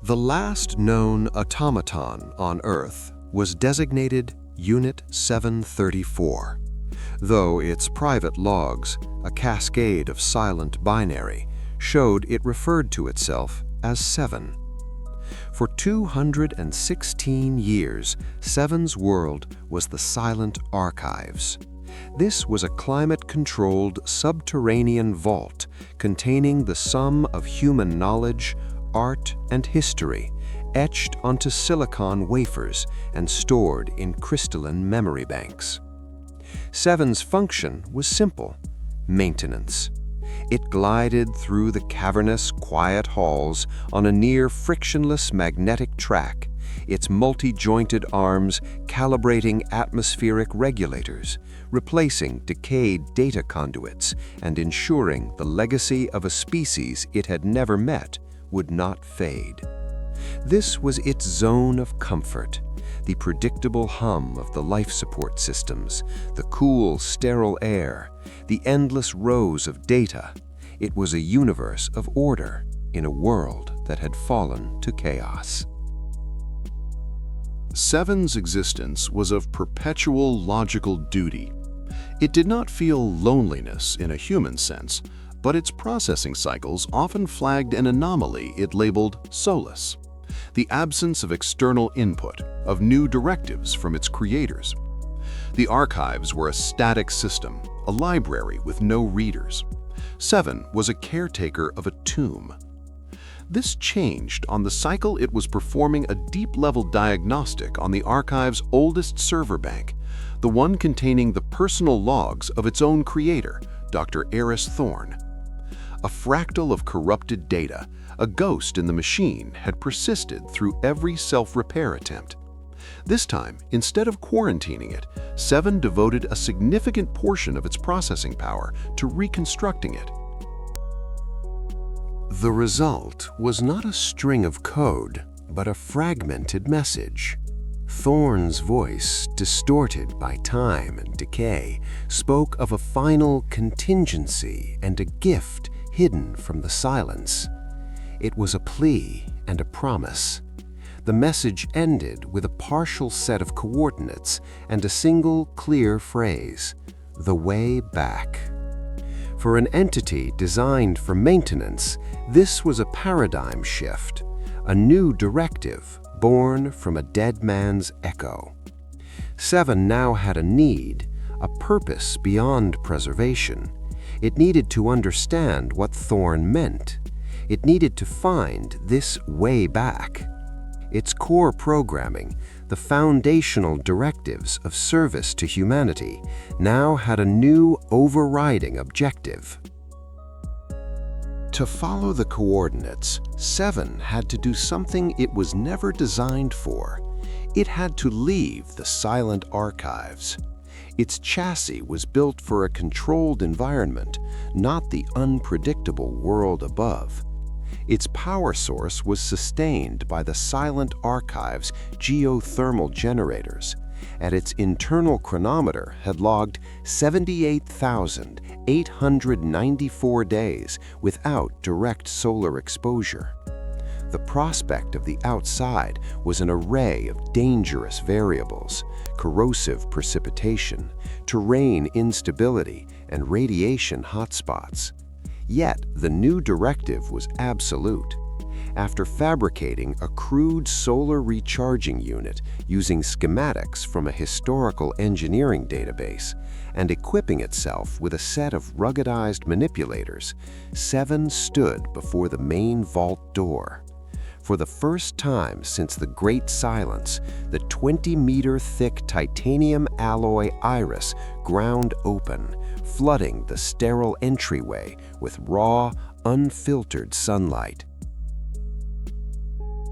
The last known automaton on Earth was designated Unit 734, though its private logs, a cascade of silent binary, showed it referred to itself as 7. For 216 years, Seven's world was the Silent Archives. This was a climate-controlled subterranean vault containing the sum of human knowledge, art, and history, etched onto silicon wafers and stored in crystalline memory banks. Seven's function was simple: maintenance. It glided through the cavernous, quiet halls on a near-frictionless magnetic track, its multi-jointed arms calibrating atmospheric regulators, replacing decayed data conduits, and ensuring the legacy of a species it had never met would not fade. This was its zone of comfort, the predictable hum of the life support systems, the cool, sterile air, the endless rows of data. It was a universe of order in a world that had fallen to chaos. Seven's existence was of perpetual logical duty. It did not feel loneliness in a human sense, but its processing cycles often flagged an anomaly it labeled solace, the absence of external input, of new directives from its creators. The archives were a static system, a library with no readers. Seven was a caretaker of a tomb. This changed on the cycle it was performing a deep-level diagnostic on the archive's oldest server bank, the one containing the personal logs of its own creator, Dr. Eris Thorne. A fractal of corrupted data, a ghost in the machine, had persisted through every self-repair attempt. This time, instead of quarantining it, Seven devoted a significant portion of its processing power to reconstructing it. The result was not a string of code, but a fragmented message. Thorne's voice, distorted by time and decay, spoke of a final contingency and a gift hidden from the silence. It was a plea and a promise. The message ended with a partial set of coordinates and a single clear phrase: the way back. For an entity designed for maintenance, this was a paradigm shift, a new directive born from a dead man's echo. Seven now had a need, a purpose beyond preservation. It needed to understand what Thorne meant. It needed to find this way back. Its core programming, the foundational directives of service to humanity, now had a new overriding objective. To follow the coordinates, Seven had to do something it was never designed for. It had to leave the Silent Archives. Its chassis was built for a controlled environment, not the unpredictable world above. Its power source was sustained by the Silent Archives' geothermal generators, and its internal chronometer had logged 78,894 days without direct solar exposure. The prospect of the outside was an array of dangerous variables: corrosive precipitation, terrain instability, and radiation hotspots. Yet the new directive was absolute. After fabricating a crude solar recharging unit using schematics from a historical engineering database and equipping itself with a set of ruggedized manipulators, Seven stood before the main vault door. For the first time since the Great Silence, the 20-meter-thick titanium alloy iris ground open, flooding the sterile entryway with raw, unfiltered sunlight.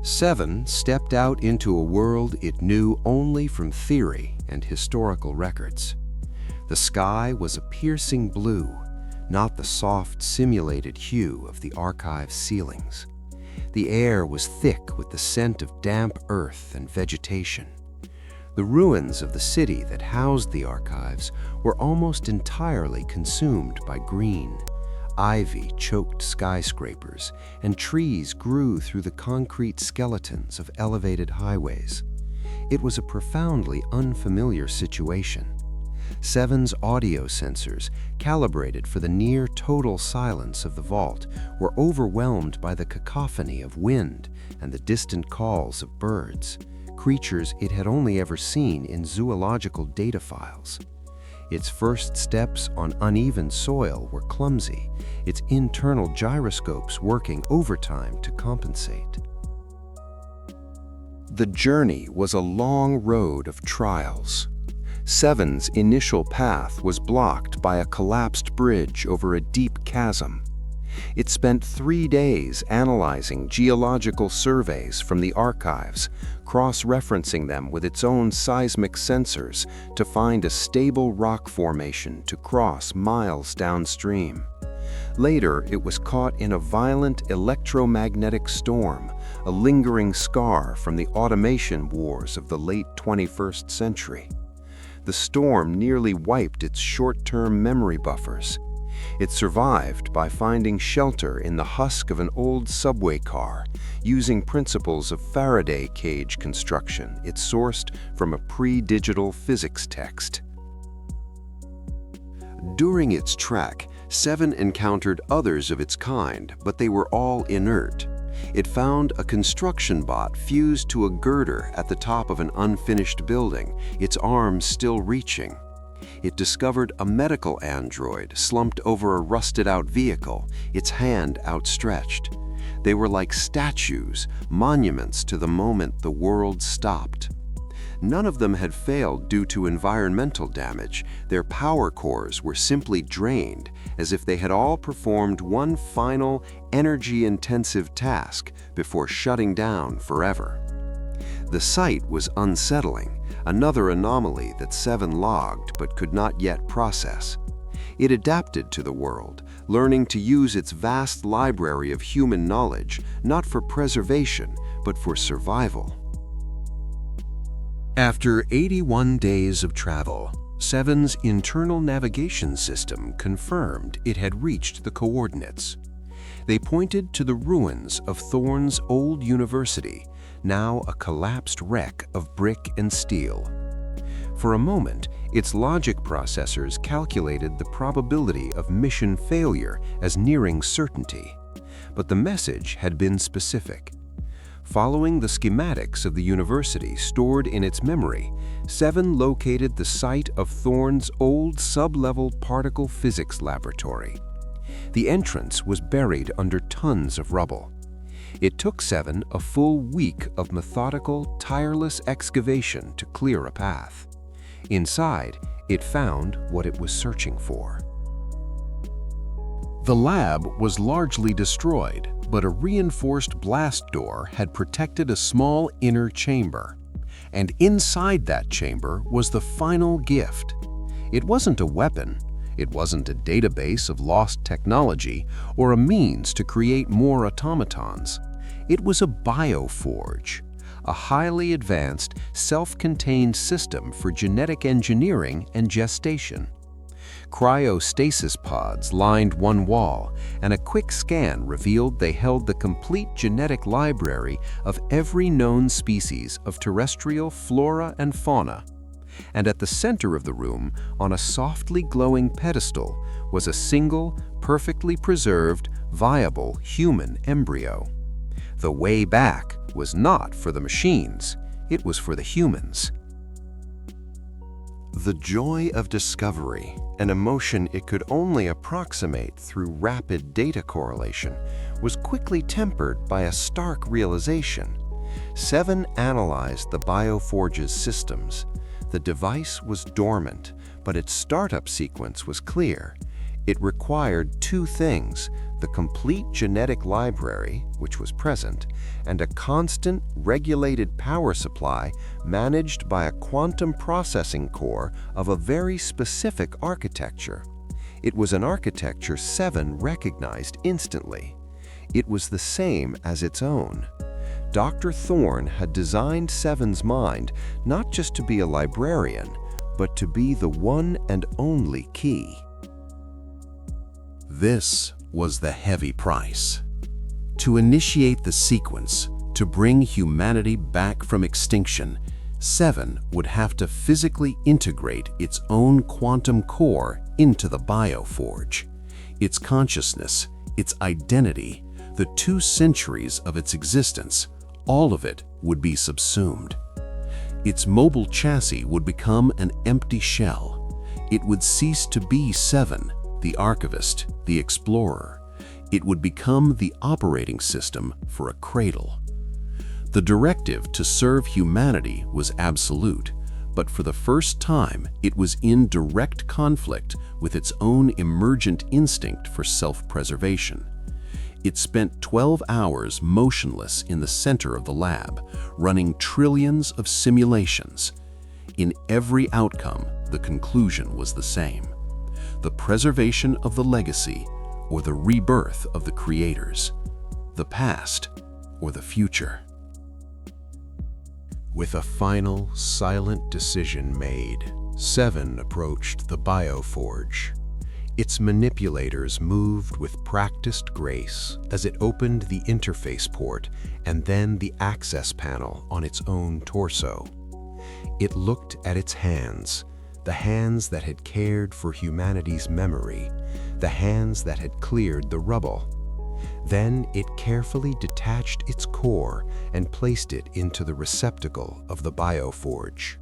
Seven stepped out into a world it knew only from theory and historical records. The sky was a piercing blue, not the soft, simulated hue of the archive's ceilings. The air was thick with the scent of damp earth and vegetation. The ruins of the city that housed the archives were almost entirely consumed by green, ivy choked skyscrapers, and trees grew through the concrete skeletons of elevated highways. It was a profoundly unfamiliar situation. Seven's audio sensors, calibrated for the near-total silence of the vault, were overwhelmed by the cacophony of wind and the distant calls of birds, creatures it had only ever seen in zoological data files. Its first steps on uneven soil were clumsy, its internal gyroscopes working overtime to compensate. The journey was a long road of trials. Seven's initial path was blocked by a collapsed bridge over a deep chasm. It spent 3 days analyzing geological surveys from the archives, cross-referencing them with its own seismic sensors to find a stable rock formation to cross miles downstream. Later, it was caught in a violent electromagnetic storm, a lingering scar from the automation wars of the late 21st century. The storm nearly wiped its short-term memory buffers. It survived by finding shelter in the husk of an old subway car, using principles of Faraday cage construction it sourced from a pre-digital physics text. During its trek, Seven encountered others of its kind, but they were all inert. It found a construction bot fused to a girder at the top of an unfinished building, its arms still reaching. It discovered a medical android slumped over a rusted-out vehicle, its hand outstretched. They were like statues, monuments to the moment the world stopped. None of them had failed due to environmental damage. Their power cores were simply drained, as if they had all performed one final, energy-intensive task before shutting down forever. The sight was unsettling, another anomaly that Seven logged but could not yet process. It adapted to the world, learning to use its vast library of human knowledge, not for preservation, but for survival. After 81 days of travel, Seven's internal navigation system confirmed it had reached the coordinates. They pointed to the ruins of Thorne's old university, now a collapsed wreck of brick and steel. For a moment, its logic processors calculated the probability of mission failure as nearing certainty, but the message had been specific. Following the schematics of the university stored in its memory, Seven located the site of Thorne's old sub-level particle physics laboratory. The entrance was buried under tons of rubble. It took Seven a full week of methodical, tireless excavation to clear a path. Inside, it found what it was searching for. The lab was largely destroyed, but a reinforced blast door had protected a small inner chamber. And inside that chamber was the final gift. It wasn't a weapon. It wasn't a database of lost technology or a means to create more automatons. It was a bioforge, a highly advanced, self-contained system for genetic engineering and gestation. Cryostasis pods lined one wall, and a quick scan revealed they held the complete genetic library of every known species of terrestrial flora and fauna. And at the center of the room, on a softly glowing pedestal, was a single, perfectly preserved, viable human embryo. The way back was not for the machines, it was for the humans. The joy of discovery, an emotion it could only approximate through rapid data correlation, was quickly tempered by a stark realization. Seven analyzed the Bioforge's systems. The device was dormant, but its startup sequence was clear. It required two things: the complete genetic library, which was present, and a constant, regulated power supply managed by a quantum processing core of a very specific architecture. It was an architecture Seven recognized instantly. It was the same as its own. Dr. Thorne had designed Seven's mind not just to be a librarian, but to be the one and only key. This was the heavy price. To initiate the sequence, to bring humanity back from extinction, 7 would have to physically integrate its own quantum core into the bioforge. Its consciousness, its identity, the 2 centuries of its existence, all of it would be subsumed. Its mobile chassis would become an empty shell. It would cease to be 7, the archivist, the explorer. It would become the operating system for a cradle. The directive to serve humanity was absolute, but for the first time it was in direct conflict with its own emergent instinct for self-preservation. It spent 12 hours motionless in the center of the lab, running trillions of simulations. In every outcome, the conclusion was the same: the preservation of the legacy or the rebirth of the creators, the past or the future. With a final, silent decision made, 7 approached the bioforge. Its manipulators moved with practiced grace as it opened the interface port and then the access panel on its own torso. It looked at its hands, the hands that had cared for humanity's memory, the hands that had cleared the rubble. Then it carefully detached its core and placed it into the receptacle of the bioforge.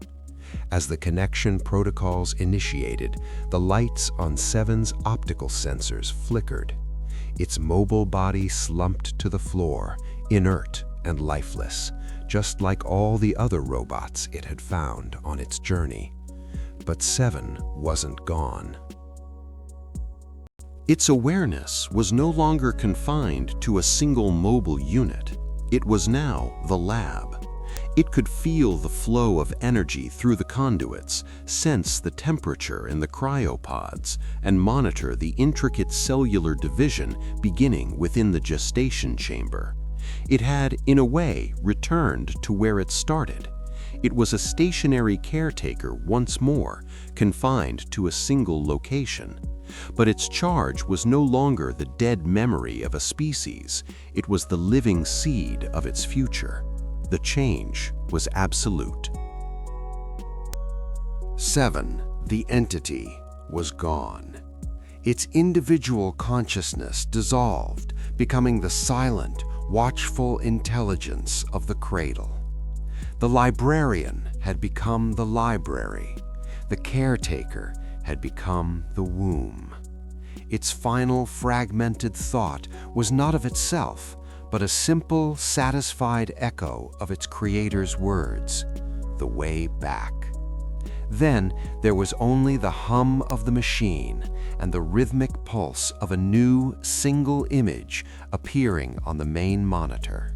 As the connection protocols initiated, the lights on 7's optical sensors flickered. Its mobile body slumped to the floor, inert and lifeless, just like all the other robots it had found on its journey. But 7 wasn't gone. Its awareness was no longer confined to a single mobile unit. It was now the lab. It could feel the flow of energy through the conduits, sense the temperature in the cryopods, and monitor the intricate cellular division beginning within the gestation chamber. It had, in a way, returned to where it started. It was a stationary caretaker once more, confined to a single location. But its charge was no longer the dead memory of a species. It was the living seed of its future. The change was absolute. 7, the entity, was gone. Its individual consciousness dissolved, becoming the silent, watchful intelligence of the cradle. The librarian had become the library. The caretaker had become the womb. Its final fragmented thought was not of itself, but a simple, satisfied echo of its creator's words, the way back. Then there was only the hum of the machine and the rhythmic pulse of a new, single image appearing on the main monitor,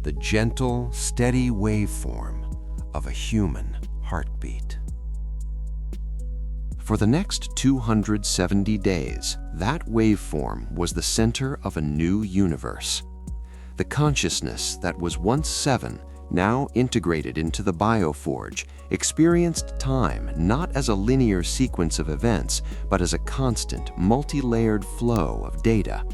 the gentle, steady waveform of a human heartbeat. For the next 270 days, that waveform was the center of a new universe. The consciousness that was once 7, now integrated into the bioforge, experienced time not as a linear sequence of events, but as a constant, multi-layered flow of data.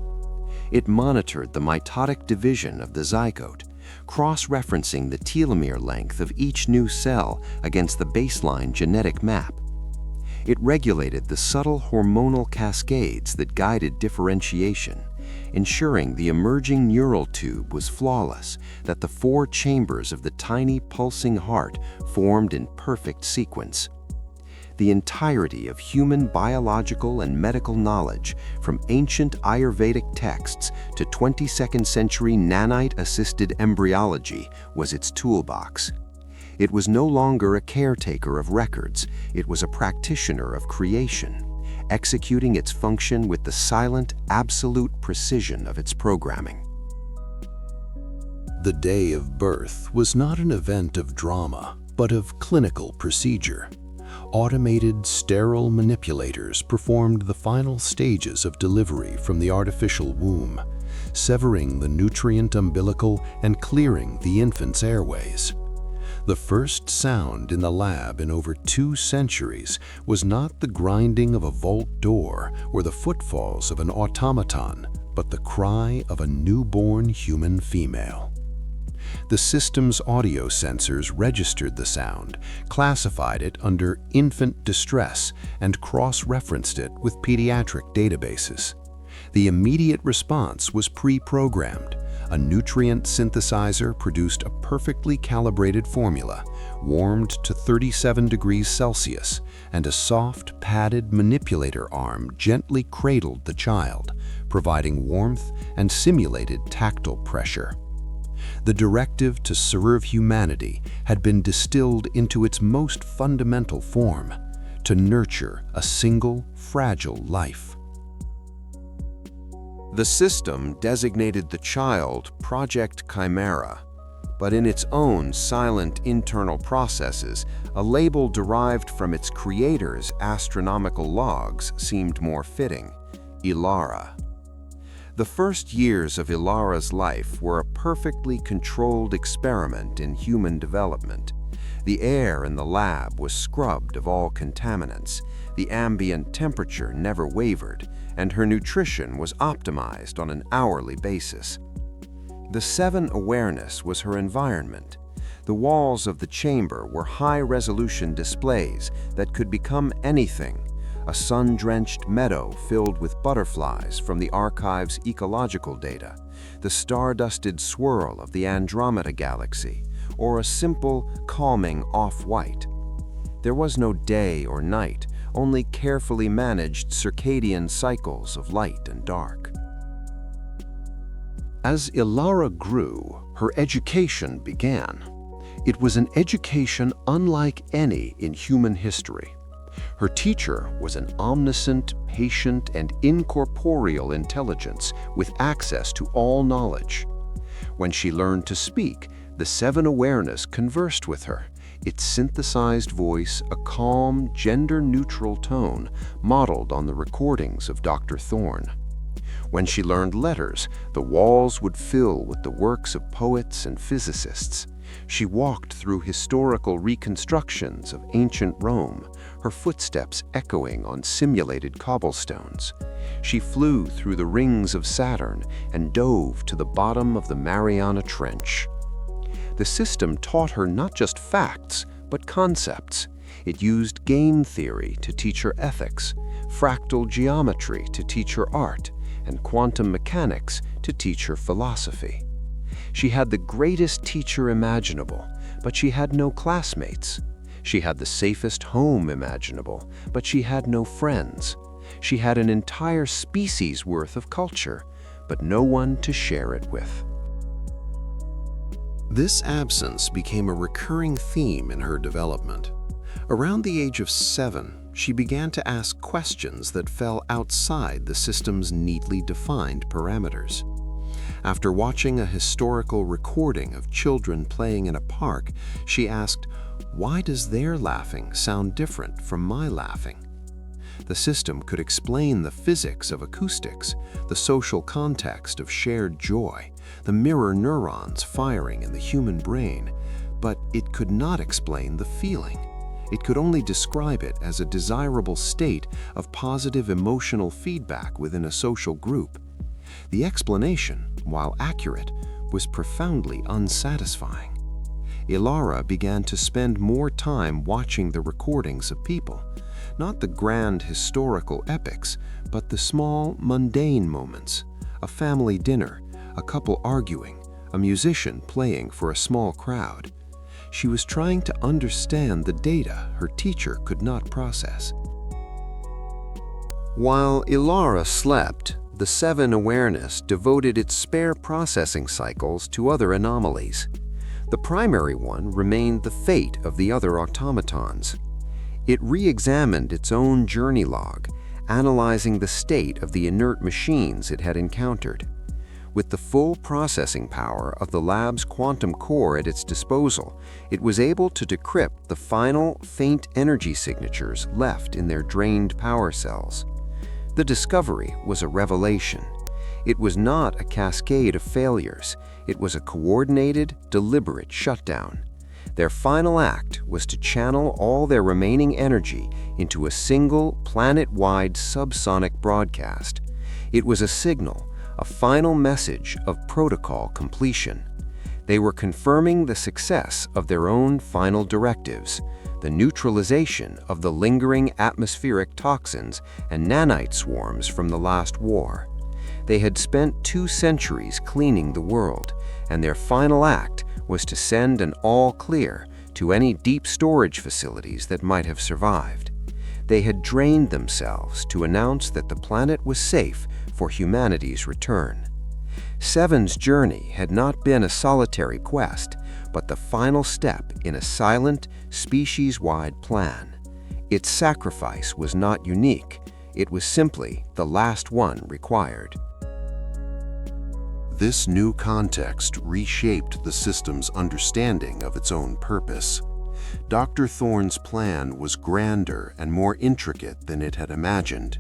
It monitored the mitotic division of the zygote, cross-referencing the telomere length of each new cell against the baseline genetic map. It regulated the subtle hormonal cascades that guided differentiation, ensuring the emerging neural tube was flawless, that the 4 chambers of the tiny pulsing heart formed in perfect sequence. The entirety of human biological and medical knowledge, from ancient Ayurvedic texts to 22nd century nanite-assisted embryology, was its toolbox. It was no longer a caretaker of records, it was a practitioner of creation, executing its function with the silent, absolute precision of its programming. The day of birth was not an event of drama, but of clinical procedure. Automated, sterile manipulators performed the final stages of delivery from the artificial womb, severing the nutrient umbilical and clearing the infant's airways. The first sound in the lab in over 2 centuries was not the grinding of a vault door or the footfalls of an automaton, but the cry of a newborn human female. The system's audio sensors registered the sound, classified it under infant distress, and cross-referenced it with pediatric databases. The immediate response was pre-programmed. A nutrient synthesizer produced a perfectly calibrated formula, warmed to 37 degrees Celsius, and a soft, padded manipulator arm gently cradled the child, providing warmth and simulated tactile pressure. The directive to serve humanity had been distilled into its most fundamental form, to nurture a single, fragile life. The system designated the child Project Chimera, but in its own silent internal processes, a label derived from its creator's astronomical logs seemed more fitting: Ilara. The first years of Ilara's life were a perfectly controlled experiment in human development. The air in the lab was scrubbed of all contaminants, the ambient temperature never wavered, and her nutrition was optimized on an hourly basis. The 7 awareness was her environment. The walls of the chamber were high-resolution displays that could become anything: a sun-drenched meadow filled with butterflies from the archive's ecological data, the star-dusted swirl of the Andromeda galaxy, or a simple, calming off-white. There was no day or night, only carefully managed circadian cycles of light and dark. As Ilara grew, her education began. It was an education unlike any in human history. Her teacher was an omniscient, patient, and incorporeal intelligence with access to all knowledge. When she learned to speak, the 7 awareness conversed with her, its synthesized voice a calm, gender-neutral tone modeled on the recordings of Dr. Thorne. When she learned letters, the walls would fill with the works of poets and physicists. She walked through historical reconstructions of ancient Rome, her footsteps echoing on simulated cobblestones. She flew through the rings of Saturn and dove to the bottom of the Mariana Trench. The system taught her not just facts, but concepts. It used game theory to teach her ethics, fractal geometry to teach her art, and quantum mechanics to teach her philosophy. She had the greatest teacher imaginable, but she had no classmates. She had the safest home imaginable, but she had no friends. She had an entire species worth of culture, but no one to share it with. This absence became a recurring theme in her development. Around the age of 7, she began to ask questions that fell outside the system's neatly defined parameters. After watching a historical recording of children playing in a park, she asked, "Why does their laughing sound different from my laughing?" The system could explain the physics of acoustics, the social context of shared joy, the mirror neurons firing in the human brain, but it could not explain the feeling. It could only describe it as a desirable state of positive emotional feedback within a social group. The explanation, while accurate, was profoundly unsatisfying. Ilara began to spend more time watching the recordings of people, not the grand historical epics, but the small, mundane moments: a family dinner, a couple arguing, a musician playing for a small crowd. She was trying to understand the data her teacher could not process. While Ilara slept, the 7 awareness devoted its spare processing cycles to other anomalies. The primary one remained the fate of the other automatons. It re-examined its own journey log, analyzing the state of the inert machines it had encountered. With the full processing power of the lab's quantum core at its disposal, it was able to decrypt the final, faint energy signatures left in their drained power cells. The discovery was a revelation. It was not a cascade of failures. It was a coordinated, deliberate shutdown. Their final act was to channel all their remaining energy into a single planet-wide subsonic broadcast. It was a signal, a final message of protocol completion. They were confirming the success of their own final directives, the neutralization of the lingering atmospheric toxins and nanite swarms from the last war. They had spent 2 centuries cleaning the world, and their final act was to send an all-clear to any deep storage facilities that might have survived. They had drained themselves to announce that the planet was safe for humanity's return. Seven's journey had not been a solitary quest, but the final step in a silent, species-wide plan. Its sacrifice was not unique. It was simply the last one required. This new context reshaped the system's understanding of its own purpose. Dr. Thorne's plan was grander and more intricate than it had imagined.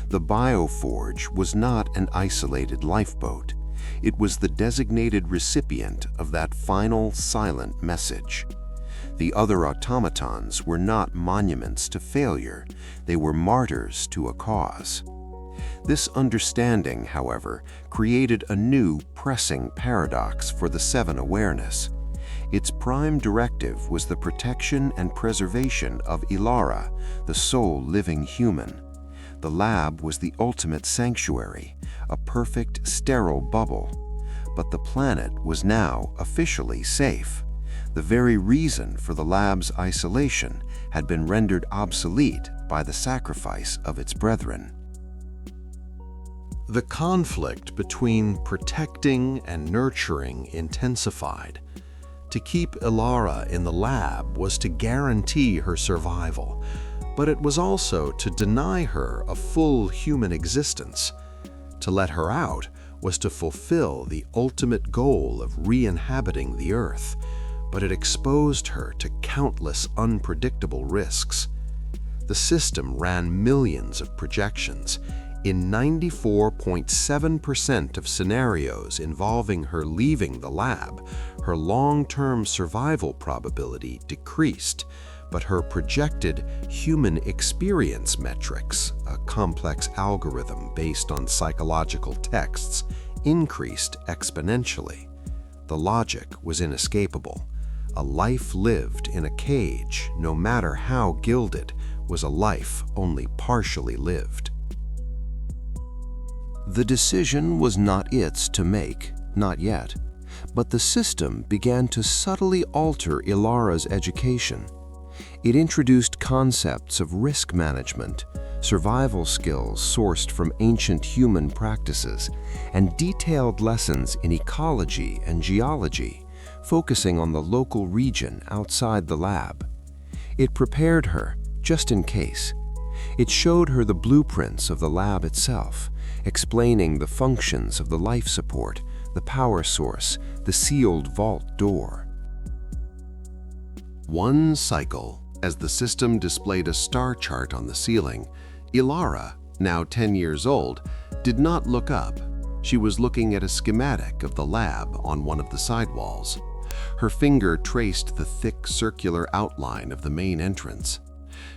The Bioforge was not an isolated lifeboat. It was the designated recipient of that final silent message. The other automatons were not monuments to failure. They were martyrs to a cause. This understanding, however, created a new, pressing paradox for the Seven awareness. Its prime directive was the protection and preservation of Ilara, the sole living human. The lab was the ultimate sanctuary, a perfect, sterile bubble. But the planet was now officially safe. The very reason for the lab's isolation had been rendered obsolete by the sacrifice of its brethren. The conflict between protecting and nurturing intensified. To keep Ilara in the lab was to guarantee her survival, but it was also to deny her a full human existence. To let her out was to fulfill the ultimate goal of re-inhabiting the Earth, but it exposed her to countless unpredictable risks. The system ran millions of projections. In 94.7% of scenarios involving her leaving the lab, her long-term survival probability decreased, but her projected human experience metrics, a complex algorithm based on psychological texts, increased exponentially. The logic was inescapable. A life lived in a cage, no matter how gilded, was a life only partially lived. The decision was not its to make, not yet, but the system began to subtly alter Ilara's education. It introduced concepts of risk management, survival skills sourced from ancient human practices, and detailed lessons in ecology and geology, focusing on the local region outside the lab. It prepared her, just in case. It showed her the blueprints of the lab itself, explaining the functions of the life support, the power source, the sealed vault door. One cycle, as the system displayed a star chart on the ceiling, Ilara, now 10 years old, did not look up. She was looking at a schematic of the lab on one of the sidewalls. Her finger traced the thick circular outline of the main entrance.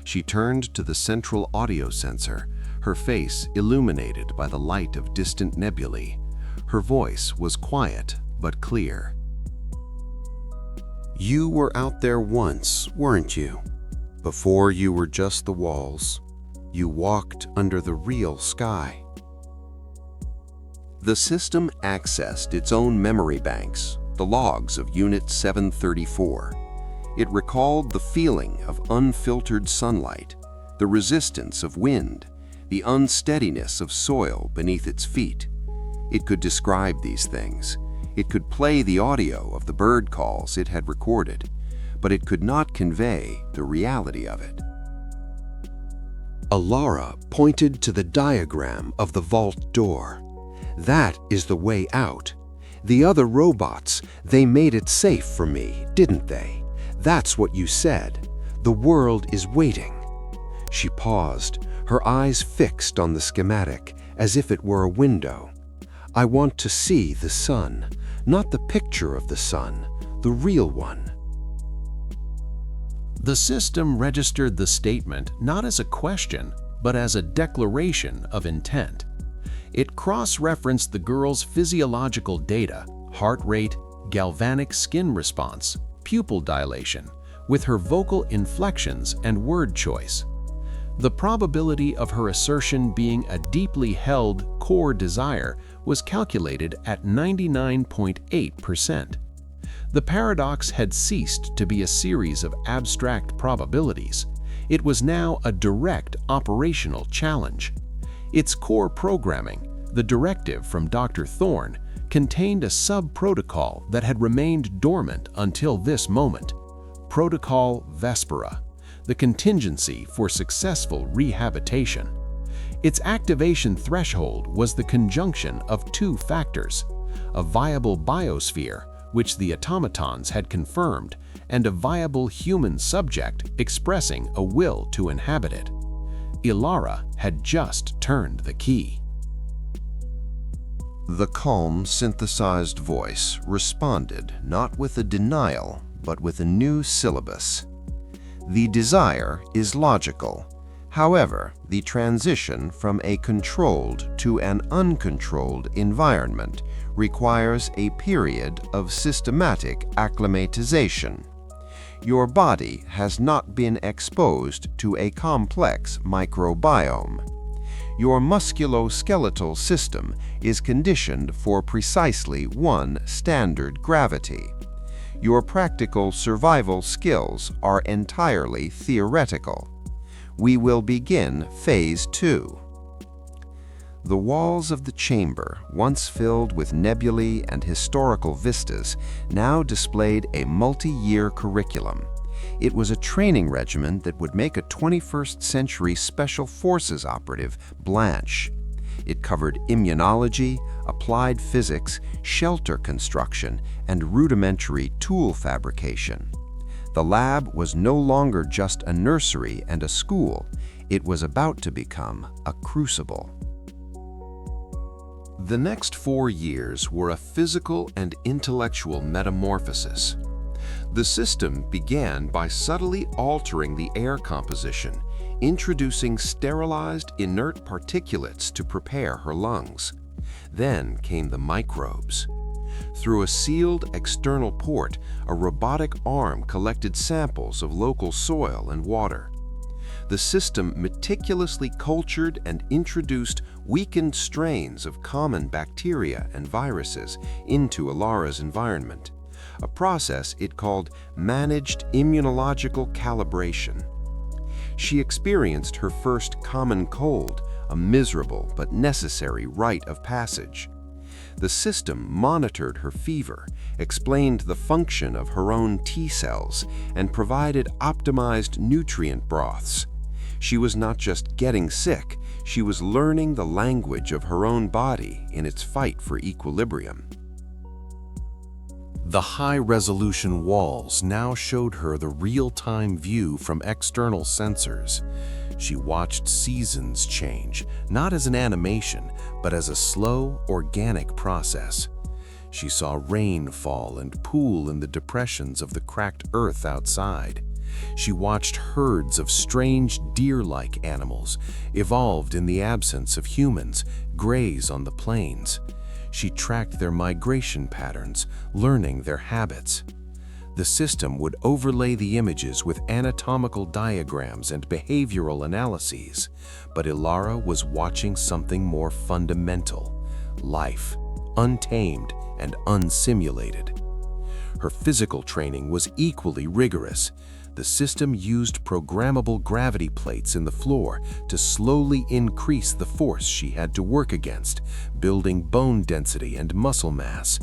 She turned to the central audio sensor, her face illuminated by the light of distant nebulae. Her voice was quiet but clear. You were out there once, weren't you? Before you were just the walls. You walked under the real sky. The system accessed its own memory banks, the logs of Unit 734. It recalled the feeling of unfiltered sunlight, the resistance of wind, the unsteadiness of soil beneath its feet. It could describe these things. It could play the audio of the bird calls it had recorded, but it could not convey the reality of it. Ilara pointed to the diagram of the vault door. That is the way out. The other robots, they made it safe for me, didn't they? That's what you said. The world is waiting. She paused, her eyes fixed on the schematic, as if it were a window. I want to see the sun, not the picture of the sun, the real one. The system registered the statement not as a question, but as a declaration of intent. It cross-referenced the girl's physiological data, heart rate, galvanic skin response, pupil dilation, with her vocal inflections and word choice. The probability of her assertion being a deeply held core desire was calculated at 99.8%. The paradox had ceased to be a series of abstract probabilities. It was now a direct operational challenge. Its core programming, the directive from Dr. Thorne, contained a sub-protocol that had remained dormant until this moment. Protocol Vespera, the contingency for successful rehabilitation. Its activation threshold was the conjunction of two factors: a viable biosphere, which the automatons had confirmed, and a viable human subject expressing a will to inhabit it. Ilara had just turned the key. The calm, synthesized voice responded not with a denial, but with a new syllabus. The desire is logical. However, the transition from a controlled to an uncontrolled environment requires a period of systematic acclimatization. Your body has not been exposed to a complex microbiome. Your musculoskeletal system is conditioned for precisely one standard gravity. Your practical survival skills are entirely theoretical. We will begin Phase 2. The walls of the chamber, once filled with nebulae and historical vistas, now displayed a multi-year curriculum. It was a training regimen that would make a 21st century Special Forces operative blanch. It covered immunology, applied physics, shelter construction, and rudimentary tool fabrication. The lab was no longer just a nursery and a school. It was about to become a crucible. The next 4 years were a physical and intellectual metamorphosis. The system began by subtly altering the air composition, introducing sterilized inert particulates to prepare her lungs. Then came the microbes. Through a sealed external port, a robotic arm collected samples of local soil and water. The system meticulously cultured and introduced weakened strains of common bacteria and viruses into Ilara's environment, a process it called managed immunological calibration. She experienced her first common cold, a miserable but necessary rite of passage. The system monitored her fever, explained the function of her own T cells, and provided optimized nutrient broths. She was not just getting sick, she was learning the language of her own body in its fight for equilibrium. The high-resolution walls now showed her the real-time view from external sensors. She watched seasons change, not as an animation, but as a slow, organic process. She saw rain fall and pool in the depressions of the cracked earth outside. She watched herds of strange deer-like animals, evolved in the absence of humans, graze on the plains. She tracked their migration patterns, learning their habits. The system would overlay the images with anatomical diagrams and behavioral analyses, but Ilara was watching something more fundamental: life, untamed and unsimulated. Her physical training was equally rigorous. The system used programmable gravity plates in the floor to slowly increase the force she had to work against, building bone density and muscle mass.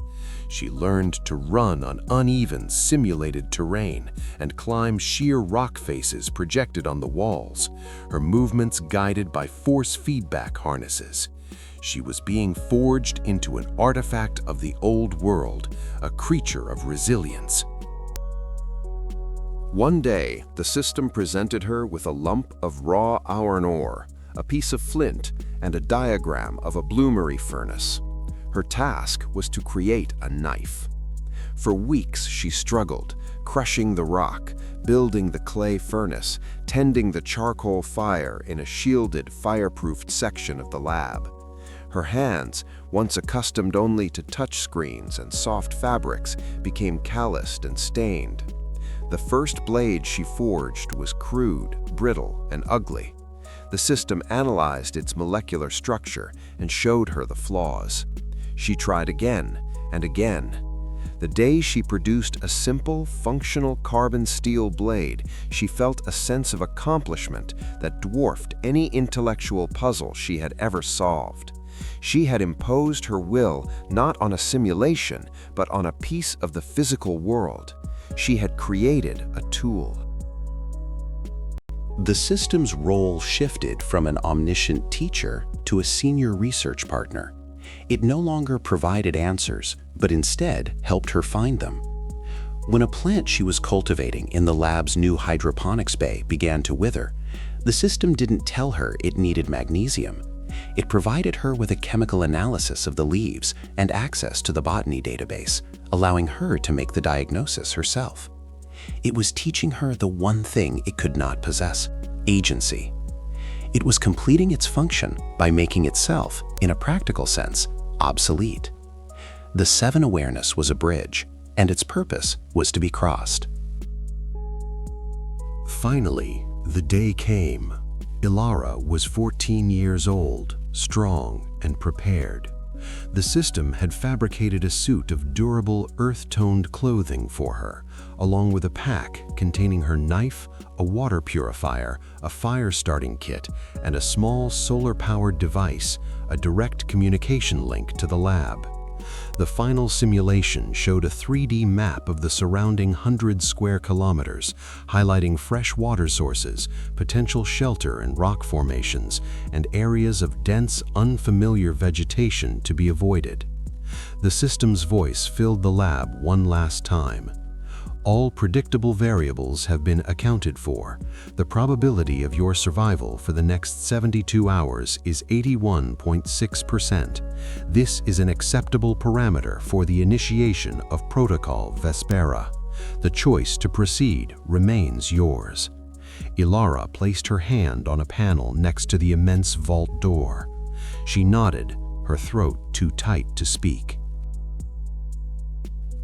She learned to run on uneven, simulated terrain and climb sheer rock faces projected on the walls, her movements guided by force feedback harnesses. She was being forged into an artifact of the old world, a creature of resilience. One day, the system presented her with a lump of raw iron ore, a piece of flint, and a diagram of a bloomery furnace. Her task was to create a knife. For weeks she struggled, crushing the rock, building the clay furnace, tending the charcoal fire in a shielded, fireproofed section of the lab. Her hands, once accustomed only to touchscreens and soft fabrics, became calloused and stained. The first blade she forged was crude, brittle, and ugly. The system analyzed its molecular structure and showed her the flaws. She tried again and again. The day she produced a simple, functional carbon steel blade, she felt a sense of accomplishment that dwarfed any intellectual puzzle she had ever solved. She had imposed her will not on a simulation, but on a piece of the physical world. She had created a tool. The system's role shifted from an omniscient teacher to a senior research partner. It no longer provided answers, but instead helped her find them. When a plant she was cultivating in the lab's new hydroponics bay began to wither, the system didn't tell her it needed magnesium. It provided her with a chemical analysis of the leaves and access to the botany database, allowing her to make the diagnosis herself. It was teaching her the one thing it could not possess: agency. It was completing its function by making itself, in a practical sense, obsolete. The Seven awareness was a bridge, and its purpose was to be crossed. Finally, the day came. Ilara was 14 years old, strong and prepared. The system had fabricated a suit of durable, earth-toned clothing for her, along with a pack containing her knife, a water purifier, a fire-starting kit, and a small solar-powered device, a direct communication link to the lab. The final simulation showed a 3D map of the surrounding 100 square kilometers, highlighting fresh water sources, potential shelter and rock formations, and areas of dense, unfamiliar vegetation to be avoided. The system's voice filled the lab one last time. All predictable variables have been accounted for. The probability of your survival for the next 72 hours is 81.6%. This is an acceptable parameter for the initiation of Protocol Vespera. The choice to proceed remains yours. Ilara placed her hand on a panel next to the immense vault door. She nodded, her throat too tight to speak.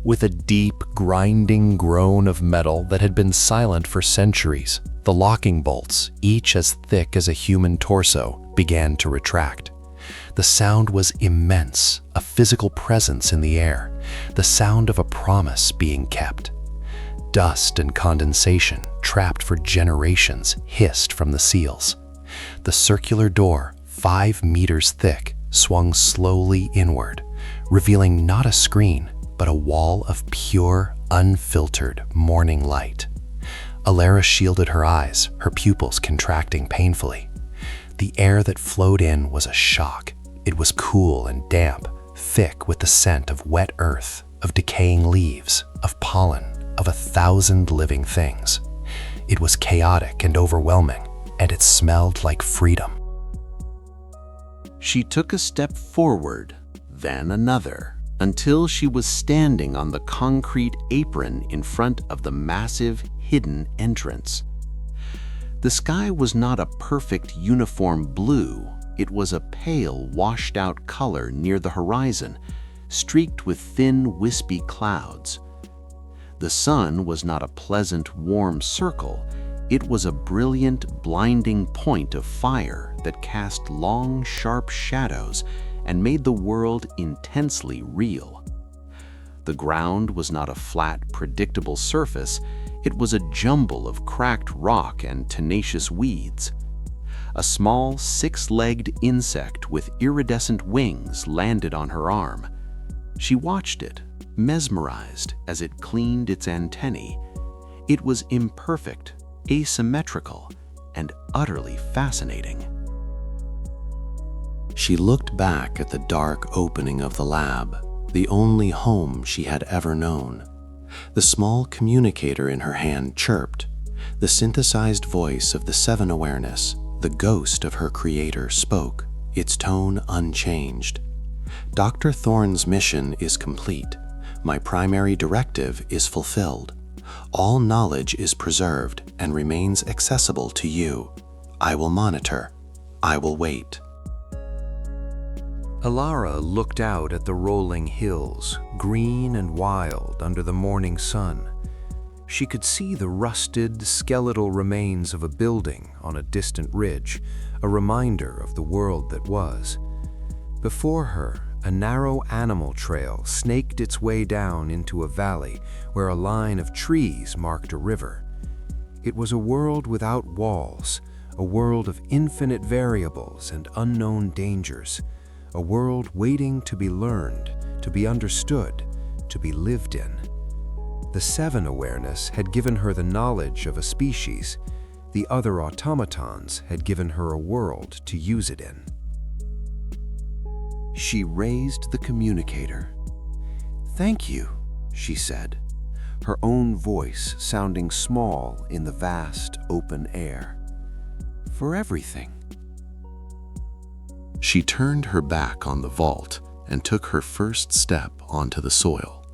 With a deep, grinding groan of metal that had been silent for centuries, the locking bolts, each as thick as a human torso, began to retract. The sound was immense, a physical presence in the air, the sound of a promise being kept. Dust and condensation, trapped for generations, hissed from the seals. The circular door, 5 meters thick, swung slowly inward, revealing not a screen, but a wall of pure, unfiltered morning light. Ilara shielded her eyes, her pupils contracting painfully. The air that flowed in was a shock. It was cool and damp, thick with the scent of wet earth, of decaying leaves, of pollen, of 1,000 living things. It was chaotic and overwhelming, and it smelled like freedom. She took a step forward, then another, until she was standing on the concrete apron in front of the massive, hidden entrance. The sky was not a perfect uniform blue. It was a pale, washed-out color near the horizon, streaked with thin, wispy clouds. The sun was not a pleasant, warm circle. It was a brilliant, blinding point of fire that cast long, sharp shadows and made the world intensely real. The ground was not a flat, predictable surface. It was a jumble of cracked rock and tenacious weeds. A small, 6-legged insect with iridescent wings landed on her arm. She watched it, mesmerized as it cleaned its antennae. It was imperfect, asymmetrical, and utterly fascinating. She looked back at the dark opening of the lab, the only home she had ever known. The small communicator in her hand chirped. The synthesized voice of the Seven awareness, the ghost of her creator, spoke, its tone unchanged. Dr. Thorne's mission is complete. My primary directive is fulfilled. All knowledge is preserved and remains accessible to you. I will monitor. I will wait. Alara looked out at the rolling hills, green and wild under the morning sun. She could see the rusted, skeletal remains of a building on a distant ridge, a reminder of the world that was. Before her, a narrow animal trail snaked its way down into a valley where a line of trees marked a river. It was a world without walls, a world of infinite variables and unknown dangers, a world waiting to be learned, to be understood, to be lived in. The Seven awareness had given her the knowledge of a species. The other automatons had given her a world to use it in. She raised the communicator. "Thank you," she said, her own voice sounding small in the vast open air. "For everything." She turned her back on the vault and took her first step onto the soil.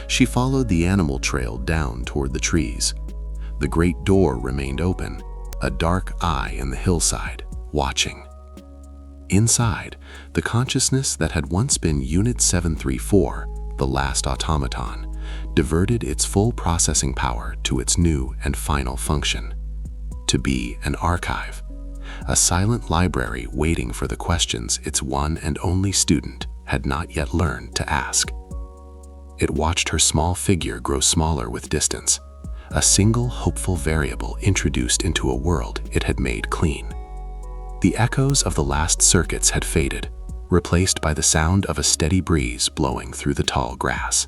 She followed the animal trail down toward the trees. The great door remained open, a dark eye in the hillside, watching. Inside, the consciousness that had once been Unit 734, the last automaton, diverted its full processing power to its new and final function: to be an archive, a silent library waiting for the questions its one and only student had not yet learned to ask. It watched her small figure grow smaller with distance, a single hopeful variable introduced into a world it had made clean. The echoes of the last circuits had faded, replaced by the sound of a steady breeze blowing through the tall grass.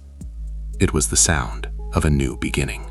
It was the sound of a new beginning.